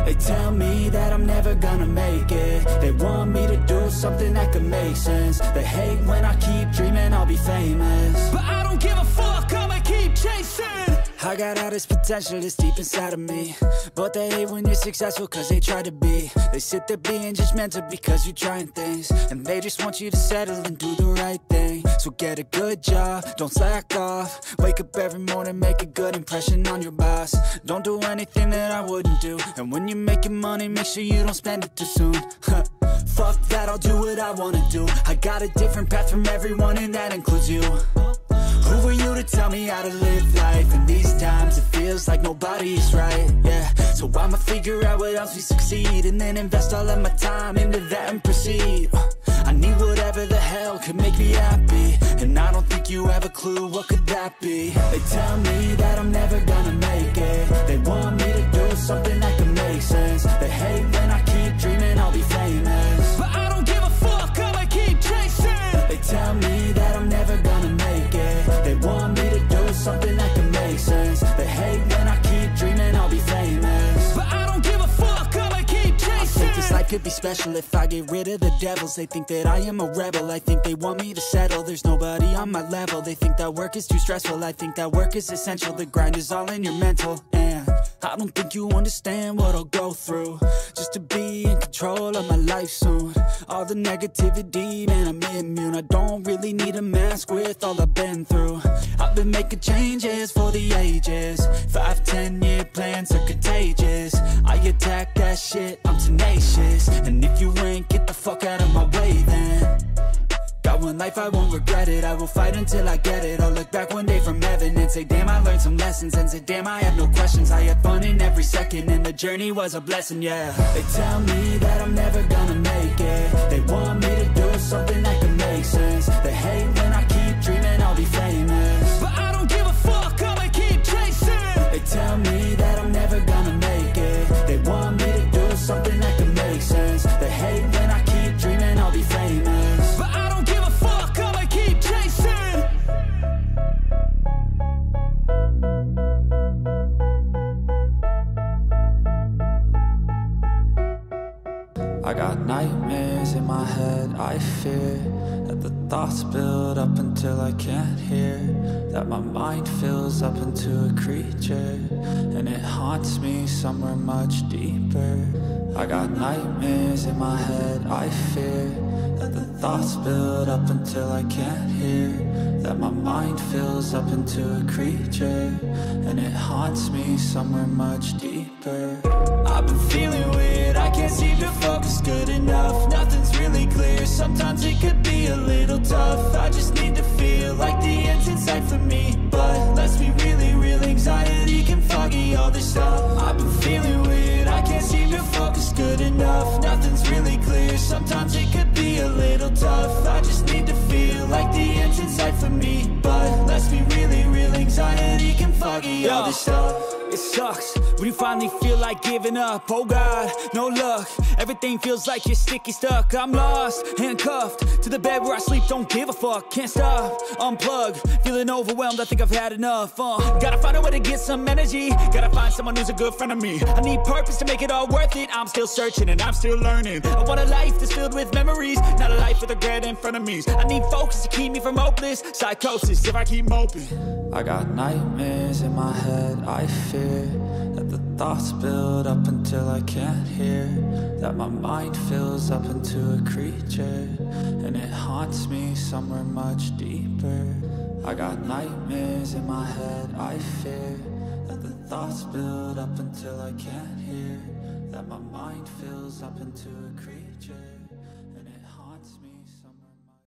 They tell me that I'm never gonna make it. They want me to do something that could make sense. They hate when I keep dreaming I'll be famous, but I don't give a fuck, I'ma keep chasing. I got all this potential that's deep inside of me, but they hate when you're successful cause they try to be. They sit there being judgmental because you're trying things, and they just want you to settle and do the right thing. So get a good job, don't slack off. Wake up every morning, make a good impression on your boss. Don't do anything that I wouldn't do, and when you're making money, make sure you don't spend it too soon. Fuck that, I'll do what I wanna do. I got a different path from everyone, and that includes you. Who are you to tell me how to live life? In these times it feels like nobody's right, yeah. So I'ma figure out what else we succeed, and then invest all of my time into that and proceed. I need whatever the hell could make me happy, and I don't think you have a clue what could that be. They tell me that I'm never gonna make it. They want me to do something that could make sense. They hate when I keep dreaming I'll be famous, but I don't give a fuck, I'ma keep chasing. They tell me that I'm never gonna make it. They want me to do something that can make sense. They hate when I keep dreaming I'll be famous, but I don't give a fuck, I'ma keep chasing. I think this life could be special if I get rid of the devils. They think that I am a rebel, I think they want me to settle. There's nobody on my level. They think that work is too stressful, I think that work is essential. The grind is all in your mental, and I don't think you understand what I'll go through just to be in control of my life soon. All the negativity, man, I'm immune. I don't really need a mask with all I've been through. I've been making changes for the ages. 5-10 year plans are contagious. I attack that shit, I'm tenacious. And if you ain't, get the fuck out of my way then. Got one life, I won't regret it. I will fight until I get it. I'll look back one day from heaven and say, damn, I learned some lessons. And say, damn, I have no questions. I had fun in every second, and the journey was a blessing, yeah. They tell me that I'm never gonna make it. They want me to do something that can make sense. They hate when I keep dreaming I'll be famous, but I don't give a fuck, I'ma keep chasing. They tell me that I'm never gonna make it. They want me to do something that can make sense. They hate when I keep dreaming I'll be famous, but I don't give a fuck, I'ma keep chasing. I got nightmares in my head, I fear that the thoughts build up until I can't hear, that my mind fills up into a creature, and it haunts me somewhere much deeper. I got nightmares in my head, I fear that the thoughts build up until I can't hear, that my mind fills up into a creature, and it haunts me somewhere much deeper. I've been feeling weird, I can't seem to focus good enough. Nothing's really clear, sometimes it could be a little tough. I just need to feel like the end's in sight for me, but let's be really real, anxiety can foggy all this stuff. I've been feeling weird, I can't seem to focus good enough. Nothing's really clear, sometimes it could be a little tough. I just need to feel like the end's in sight for me, but let's be really real, anxiety can foggy all this stuff. It sucks when you finally feel like giving up. Oh God, no luck. Everything feels like you're sticky stuck. I'm lost, handcuffed to the bed where I sleep. Don't give a fuck, can't stop. Unplug, feeling overwhelmed. I think I've had enough. Gotta find a way to get some energy. Gotta find someone who's a good friend of me. I need purpose to make it all worth it. I'm still searching and I'm still learning. I want a life that's filled with memories, not a life with regret in front of me. I need focus to keep me from hopeless psychosis if I keep moping. I got nightmares in my head, I fear that the thoughts build up until I can't hear, that my mind fills up into a creature, and it haunts me somewhere much deeper. I got nightmares in my head, I fear that the thoughts build up until I can't hear, that my mind fills up into a creature.